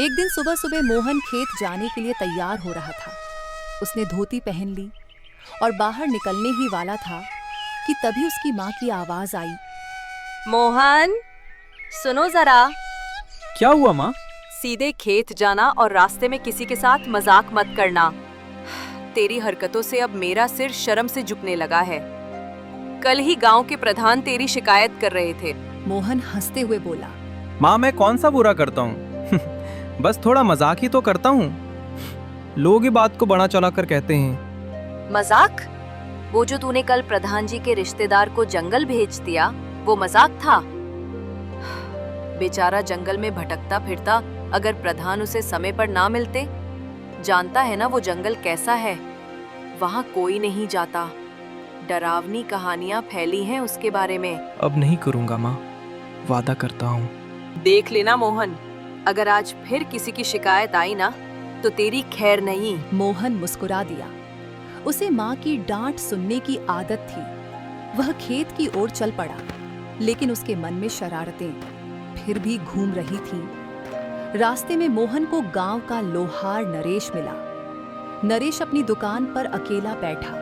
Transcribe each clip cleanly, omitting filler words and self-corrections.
एक दिन सुबह सुबह मोहन खेत जाने के लिए तैयार हो रहा था। उसने धोती पहन ली और बाहर निकलने ही वाला था कि तभी उसकी माँ की आवाज आई। मोहन, सुनो जरा। क्या हुआ माँ? सीधे खेत जाना और रास्ते में किसी के साथ मजाक मत करना। तेरी हरकतों से अब मेरा सिर शर्म से झुकने लगा है। कल ही गांव के प्रधान तेरी शिकायत कर रहे थे। मोहन हंसते हुए बोला, माँ, मैं कौन सा बुरा करता हूँ? बस थोड़ा मजाक ही तो करता हूँ। लोग ही बात को बड़ा चला कर कहते हैं। मजाक? वो जो तूने कल प्रधान जी के रिश्तेदार को जंगल भेज दिया, वो मजाक था? बेचारा जंगल में भटकता फिरता, अगर प्रधान उसे समय पर ना मिलते। जानता है ना वो जंगल कैसा है, वहाँ कोई नहीं जाता। डरावनी कहानियाँ फैली हैं उसके बारे में। अब नहीं करूँगा माँ, वादा करता हूँ। देख लेना मोहन, अगर आज फिर किसी की शिकायत आई ना तो तेरी खैर नहीं। मोहन मुस्कुरा दिया। उसे माँ की डांट सुनने की आदत थी। वह खेत की ओर चल पड़ा, लेकिन उसके मन में शरारतें फिर भी घूम रही थीं। रास्ते में मोहन को गांव का लोहार नरेश मिला। नरेश अपनी दुकान पर अकेला बैठा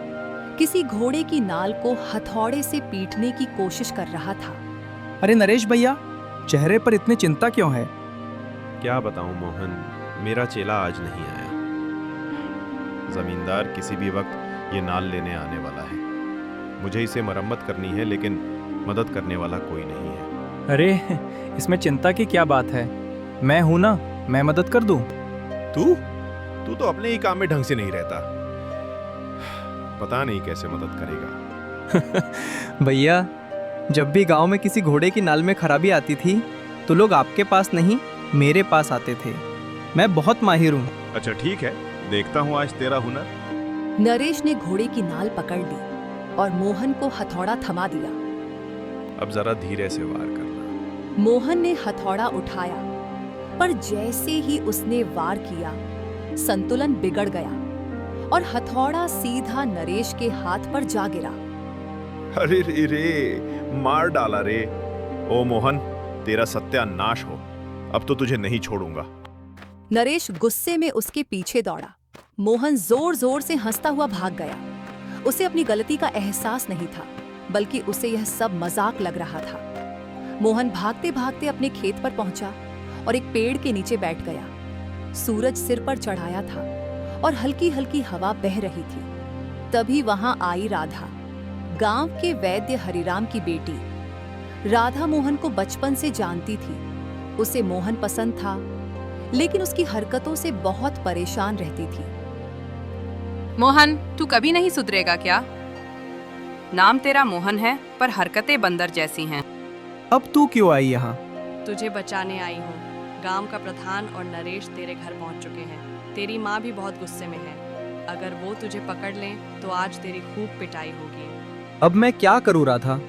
किसी घोड़े की नाल को हथौड़े से पीटने की कोशिश कर रहा था। अरे नरेश भैया, चेहरे पर इतनी चिंता क्यों है? क्या बताऊं मोहन, मेरा चेला आज नहीं आया। जमींदार किसी भी वक्त ये नाल लेने आने वाला है। मुझे इसे मरम्मत करनी है, लेकिन मदद करने वाला कोई नहीं है। अरे इसमें चिंता की क्या बात है? मैं हूं ना, मैं मदद कर दूं। तू तो अपने ही काम में ढंग से नहीं रहता। पता नहीं कैसे मदद करेगा। भैया, जब भी गांव में किसी घोड़े की नाल में खराबी आती थी तो लोग आपके पास नहीं मेरे पास आते थे। मैं बहुत माहिर हूँ। अच्छा ठीक है, देखता हूँ आज तेरा हुनर। नरेश ने घोड़े की नाल पकड़ ली और मोहन को हथौड़ा थमा दिया। अब जरा धीरे से वार करना। मोहन ने हथौड़ा उठाया, पर जैसे ही उसने वार किया, संतुलन बिगड़ गया और हथौड़ा सीधा नरेश के हाथ पर जा गिरा। अरे रे, मार डाला रे। ओ मोहन, तेरा सत्यानाश हो। अब तो तुझे नहीं छोड़ूंगा। नरेश गुस्से में उसके पीछे दौड़ा। मोहन जोर जोर से हंसता हुआ भाग गया। उसे अपनी गलती का एहसास नहीं था, बल्कि उसे यह सब मजाक लग रहा था। मोहन भागते भागते अपने खेत पर पहुंचा और एक पेड़ के नीचे बैठ गया। सूरज सिर पर चढ़ाया था और हल्की हल्की हवा बह रही थी। तभी वहां आई राधा, गांव के वैद्य हरिराम की बेटी। राधा मोहन को बचपन से जानती थी। उसे मोहन पसंद था, लेकिन उसकी हरकतों से बहुत परेशान रहती थी। मोहन, तू कभी नहीं सुधरेगा क्या? नाम तेरा मोहन है, पर हरकतें बंदर जैसी हैं। अब तू क्यों आई यहाँ? तुझे बचाने आई हूँ। गांव का प्रधान और नरेश तेरे घर पहुँच चुके हैं। तेरी माँ भी बहुत गुस्से में है। अगर वो तुझे पकड़ लें तो आज तेरी खूब पिटाई होगी। अब मैं क्या करूँ राधा?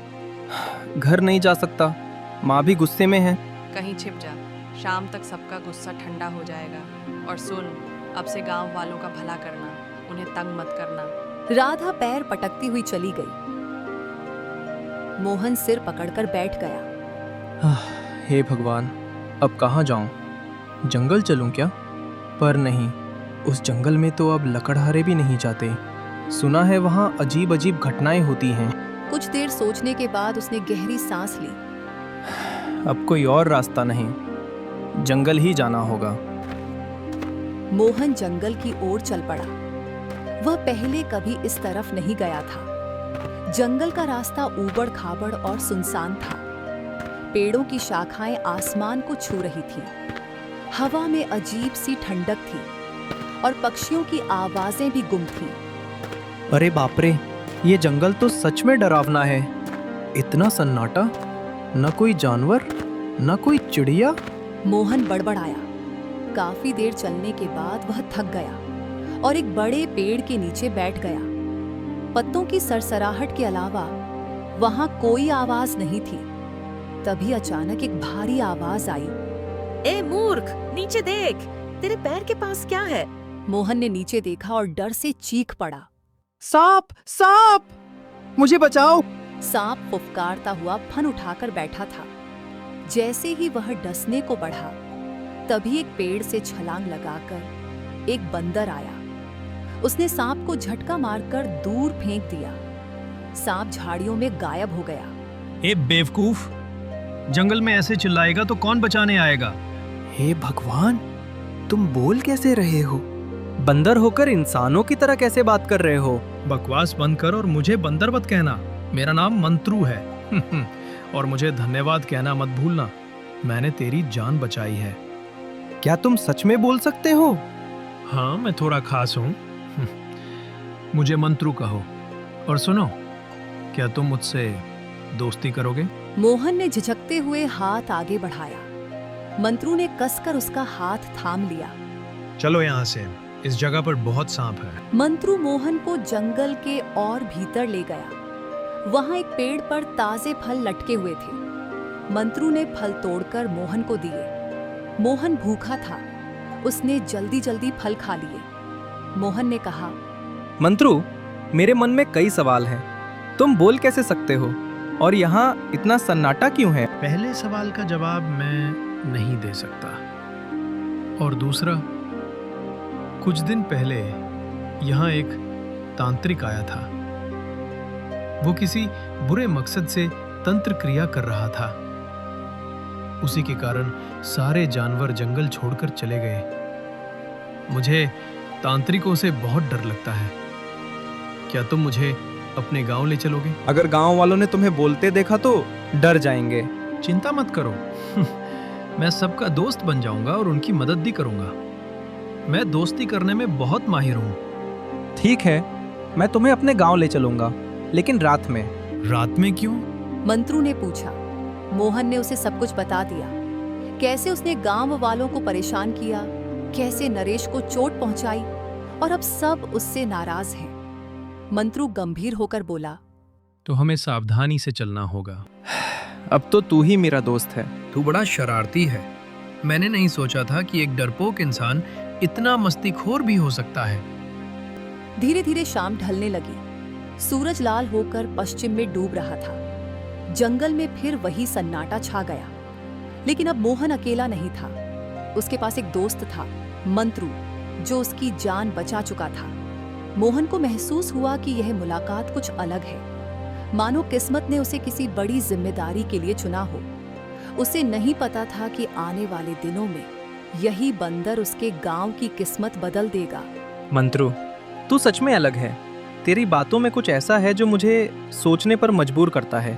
घर नहीं जा सकता, माँ भी गुस्से में है। कहीं छिप जा, शाम तक सबका गुस्सा ठंडा हो जाएगा। और सुन, अब से गांव वालों का भला करना, उन्हें तंग मत करना। राधा पैर पटकती हुई चली गई। मोहन सिर पकड़कर बैठ गया। हे भगवान, अब कहाँ जाऊं? जंगल चलूं क्या? पर नहीं, उस जंगल में तो अब लकड़हारे भी नहीं जाते। सुना है वहाँ अजीब अजीब घटनाएं होती हैं। कुछ देर सोचने के बाद उसने गहरी सांस ली। अब कोई और रास्ता नहीं, जंगल ही जाना होगा। मोहन जंगल की ओर चल पड़ा। वह पहले कभी इस तरफ नहीं गया था। जंगल का रास्ता ऊबड़ खाबड़ और सुनसान था। पेड़ों की शाखाएं आसमान को छू रही थीं। हवा में अजीब सी ठंडक थी और पक्षियों की आवाजें भी गुम थीं। अरे बाप रे, ये जंगल तो सच में डरावना है। इतना सन्नाटा, न कोई जानवर, न कोई चिड़िया। मोहन बड़बड़ाया। काफी देर चलने के बाद वह थक गया और एक बड़े पेड़ के नीचे बैठ गया। पत्तों की सरसराहट के अलावा वहां कोई आवाज नहीं थी। तभी अचानक एक भारी आवाज आई। ए मूर्ख, नीचे देख, तेरे पैर के पास क्या है? मोहन ने नीचे देखा और डर से चीख पड़ा। सांप, सांप, मुझे बचाओ। सांप फुफकारता हुआ फन उठाकर बैठा था। जैसे ही वह डसने को बढ़ा, तभी एक पेड़ से छलांग लगाकर एक बंदर आया। उसने सांप को झटका मारकर दूर फेंक दिया। सांप झाड़ियों में गायब हो गया। ए बेवकूफ, जंगल में ऐसे चिल्लाएगा तो कौन बचाने आएगा? हे भगवान, तुम बोल कैसे रहे हो? बंदर होकर इंसानों की तरह कैसे बात कर रहे हो? बकवास बंद कर और मुझे बंदर मत कहना। मेरा नाम मंत्रू है। और मुझे धन्यवाद कहना मत भूलना। मैंने तेरी जान बचाई है। क्या तुम सच में बोल सकते हो? हाँ, मैं थोड़ा खास हूँ। मुझे मंत्रू कहो। और सुनो, क्या तुम मुझसे दोस्ती करोगे? मोहन ने झिझकते हुए हाथ आगे बढ़ाया। मंत्रू ने कसकर उसका हाथ थाम लिया। चलो यहाँ से, इस जगह पर बहुत सांप है। मंत्रू मोहन को जंगल के और भीतर ले गया। वहां एक पेड़ पर ताजे फल लटके हुए थे। मंत्रू ने फल तोड़कर मोहन को दिए। मोहन भूखा था। उसने जल्दी जल्दी फल खा लिए। मोहन ने कहा, मंत्रू, मेरे मन में कई सवाल हैं। तुम बोल कैसे सकते हो? और यहाँ इतना सन्नाटा क्यों है? पहले सवाल का जवाब मैं नहीं दे सकता। और दूसरा, कुछ दिन पहले यहाँ एक तांत्रिक आया था। वो किसी बुरे मकसद से तंत्र क्रिया कर रहा था। उसी के कारण सारे जानवर जंगल छोड़कर चले गए। मुझे तांत्रिकों से बहुत डर लगता है। क्या तुम मुझे अपने गांव ले चलोगे? अगर गांव वालों ने तुम्हें बोलते देखा तो डर जाएंगे। चिंता मत करो। मैं सबका दोस्त बन जाऊंगा और उनकी मदद भी करूंगा। मैं दोस्ती करने में बहुत माहिर हूँ। ठीक है, मैं तुम्हें अपने गांव ले चलूंगा, लेकिन रात में। रात में क्यों? मंत्रू ने पूछा। मोहन ने उसे सब कुछ बता दिया। कैसे उसने गांव वालों को परेशान किया, कैसे नरेश को चोट पहुंचाई, और अब सब उससे नाराज हैं। मंत्रू गंभीर होकर बोला, तो हमें सावधानी से चलना होगा। अब तो तू ही मेरा दोस्त है। तू बड़ा शरारती है। मैंने नहीं सोचा था कि एक डरपोक इंसान इतना मस्तीखोर भी हो सकता है। धीरे धीरे शाम ढलने लगी। सूरज लाल होकर पश्चिम में डूब रहा था। जंगल में फिर वही सन्नाटा छा गया। लेकिन अब मोहन अकेला नहीं था। उसके पास एक दोस्त था, मंत्रू, जो उसकी जान बचा चुका था। मोहन को महसूस हुआ कि यह मुलाकात कुछ अलग है, मानो किस्मत ने उसे किसी बड़ी जिम्मेदारी के लिए चुना हो। उसे नहीं पता था कि आने वाले दिनों में यही बंदर उसके गांव की किस्मत बदल देगा। मंत्रू, तू सच में अलग है। तेरी बातों में कुछ ऐसा है जो मुझे सोचने पर मजबूर करता है।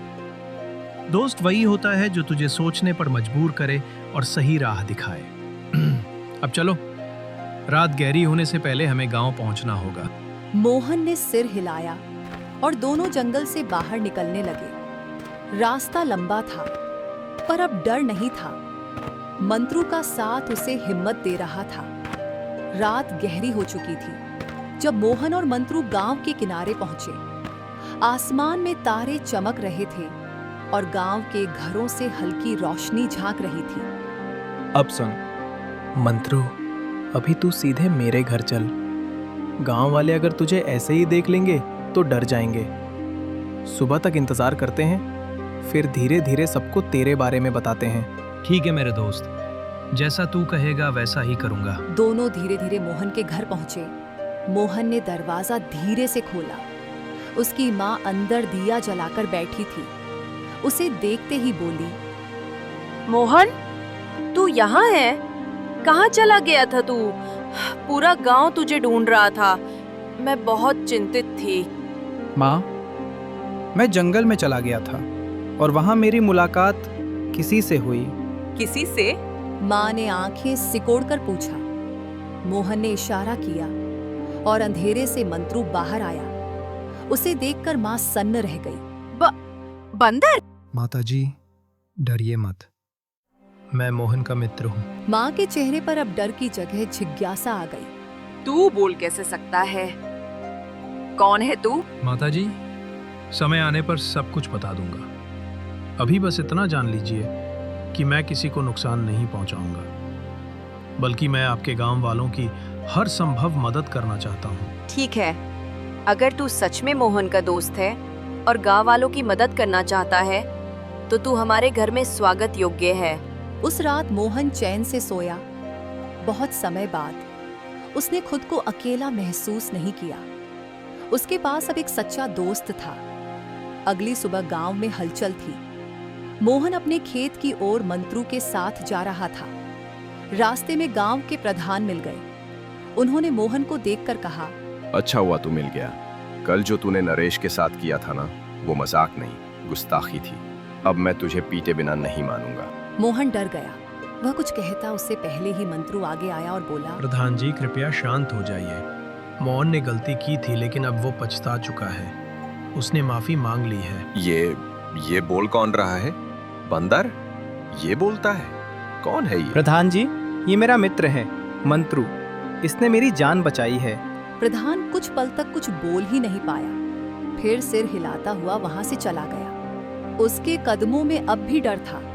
दोस्त वही होता है जो तुझे सोचने पर मजबूर करे और सही राह दिखाए। अब चलो, रात गहरी होने से पहले हमें गांव पहुंचना होगा। मोहन ने सिर हिलाया और दोनों जंगल से बाहर निकलने लगे। रास्ता लंबा था, पर अब डर नहीं था। मंत्रू का साथ उसे हिम्मत दे रहा था। रात गहरी हो चुकी थी जब मोहन और मंत्रू गांव के किनारे पहुंचे। आसमान में तारे चमक रहे थे और गांव के घरों से हल्की रोशनी झांक रही थी। अब सुन मंत्रू, अभी तू सीधे मेरे घर चल। गांव वाले अगर तुझे ऐसे ही देख लेंगे तो डर जाएंगे। सुबह तक इंतजार करते हैं, फिर धीरे धीरे सबको तेरे बारे में बताते हैं। ठीक है मेरे दोस्त, जैसा तू कहेगा वैसा ही करूंगा। दोनों धीरे धीरे मोहन के घर पहुंचे। मोहन ने दरवाजा धीरे से खोला। उसकी माँ अंदर दिया जलाकर बैठी थी। उसे देखते ही बोली, मोहन, तू यहाँ है? कहाँ चला गया था तू? पूरा गांव तुझे ढूंढ रहा था। मैं बहुत चिंतित थी। माँ, मैं जंगल में चला गया था और वहाँ मेरी मुलाकात किसी से हुई। किसी से? माँ ने आंखें सिकोड़कर पूछा। मोहन ने इशारा किया और अंधेरे से मंत्रू बाहर आया। उसे देखकर माँ सन्न रह गई। बंदर? माताजी, डरिए मत। मैं मोहन का मित्र हूँ। माँ के चेहरे पर अब डर की जगह जिज्ञासा आ गई। तू बोल कैसे सकता है? कौन है तू? माताजी, समय आने पर सब कुछ बता दूंगा। अभी बस इतना जान लीजिए कि मैं किसी को नुकसान नहीं पहुंचाऊंगा, बल्कि मैं आपके गांव वालों की हर संभव मदद करना चाहता हूं। ठीक है, अगर तू सच में मोहन का दोस्त है और गांव वालों की मदद करना चाहता है तो तू हमारे घर में स्वागत योग्य है। उस रात मोहन चैन से सोया बहुत समय बाद उसने खुद को अकेला महसूस नहीं किया। उसके पास अब एक सच्चा दोस्त था। अगली सुबह गांव में हलचल थी। मोहन अपने खेत की ओर मंत्रू के साथ जा रहा था। रास्ते में गांव के प्रधान मिल गए। उन्होंने मोहन को देखकर कहा, अच्छा हुआ तू मिल गया। कल जो तूने नरेश के साथ किया था ना, वो मजाक नहीं, गुस्ताखी थी। अब मैं तुझे पीटे बिना नहीं मानूंगा। मोहन डर गया। वह कुछ कहता उससे पहले ही मंत्रू आगे आया और बोला, प्रधान जी कृपया शांत हो जाइए। मोहन ने गलती की थी लेकिन अब वो पछता चुका है। उसने माफी मांग ली है। ये बोल कौन रहा है? बंदर ये बोलता है? कौन है ये? प्रधान जी, ये मेरा मित्र है मंत्रू। इसने मेरी जान बचाई है। प्रधान कुछ पल तक कुछ बोल ही नहीं पाया। फिर सिर हिलाता हुआ वहां से चला गया। उसके कदमों में अब भी डर था।